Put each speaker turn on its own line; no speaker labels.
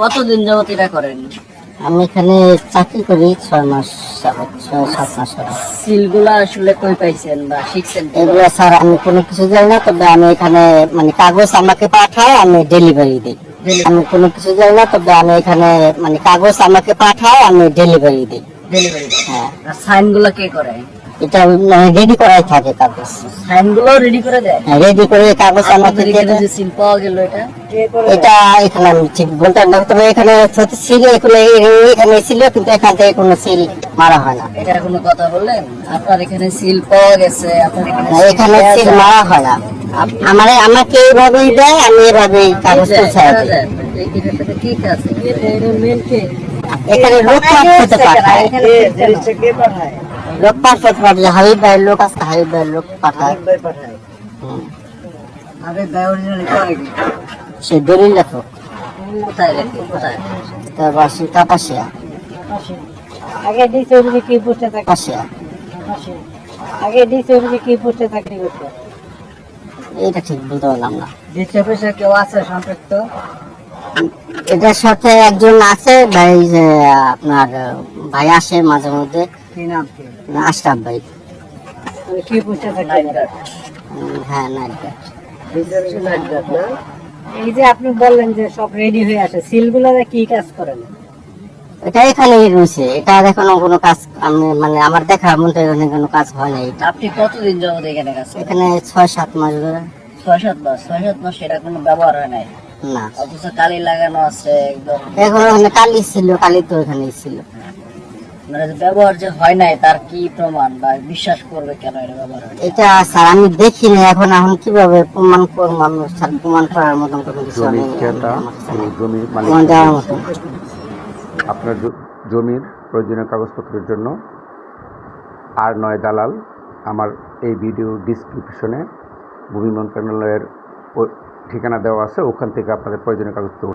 কতদিন যাবত এটা করেন?
আমি এখানে চাকরি করি 6 মাস যাবত, 6-7 মাস হবে।
সিলগুলা আসলে কই পাইছেন বা শিখছেন?
এগুলো স্যার আমি কোনো কিছু জানি না, তবে আমি এখানে মানে কাগজ আমাকে পাঠায়, আমি ডেলিভারি দিই। আমি কোনো কিছু জানি না, তবে আমি এখানে মানে কাগজ আমাকে পাঠায়, আমি ডেলিভারি দিই।
ডেলিভারি?
হ্যাঁ।
আর সাইনগুলো কে করে?
এটা রেডি করাই থাকে কাগজ।
সাইনগুলো রেডি করে দেয়?
হ্যাঁ, রেডি করে কাগজ আমাকে দিয়ে দেয়।
যে সিল পাওয়া গেল এটা কে করে?
এটা এখানে আমি ঠিক বলতে পারি না, তবে এখানে সিল এখানে ছিল, কিন্তু এখান থেকে কোনো সিল মারা হয় না।
এটা কোনো কথা বললেন? আপনার এখানে সিল পাওয়া গেছে, আপনার
এখানে সিল মারা হয় না। আমাকে এইভাবেই দেয়, আমি এভাবেই কাগজ পৌঁছায় দিই।
কি আছে
এখানে লোক পাঠাতে পাঠায়, লোক পাঠাতে পাঠায়, হাবিব ভাইয়ের লোক আছে, হাবিব ভাইয়ের লোক পাঠায়। সে দলিল লেখক।
কোথায় লেখে? কোথায়?
তার বাসি কাপাসিয়া।
আগে দিছে ওদিকে কি পোস্টে থাকে?
কাপাসিয়া।
আগে দিছে ওদিকে কি পোস্টে চাকরি করতে?
এটা ঠিক বলতে পারলাম না।
দেশে পেশে কেউ আছে সম্পৃক্ত?
এটার সাথে একজন আছে ভাই, যে আপনার ভাই আসে মাঝে মধ্যে।
কি নাম? কি
আশরাফ ভাই।
কি পোস্টে চাকরি করে?
হ্যাঁ, নাইট গার্ড।
এই যে আপনি বললেন যে সব রেডি হয়ে আসে, সিলগুলো কি কাজ করেন?
এটা এখানেই রয়েছে, এটা এখনো কোনো কাজ আমি মানে আমার দেখা মধ্যে কোনো কাজ হয় না। এটা
আপনি কতদিন যাবত এখানে কাজ করেন?
এখানে 6-7 মাস ধরে।
6-7 মাস? 6-7 মাস এটা কোনো ব্যবহার হয় নাই?
না,
অথচ কালি লাগানো আছে একদম।
এখন ওখানে কালি ছিল, কালি তো এখানেই ছিল।
মানে ব্যবহার যে হয় নাই তার কি প্রমাণ বা বিশ্বাস করবে কেন এটা ব্যবহার হয়?
এটা স্যার আমি দেখিনি, এখন কিভাবে প্রমাণ করবো? আমি স্যার প্রমাণ করার মতন কোনো কিছু আমি প্রমাণ দেওয়ার মতন।
আপনার জমির প্রয়োজনীয় কাগজপত্রের জন্য R9 দালাল, আমার এই ভিডিও ডিসক্রিপশনে ভূমি মন্ত্রণালয়ের ঠিকানা দেওয়া আছে, ওখান থেকে আপনাদের প্রয়োজনীয় কাগজপত্র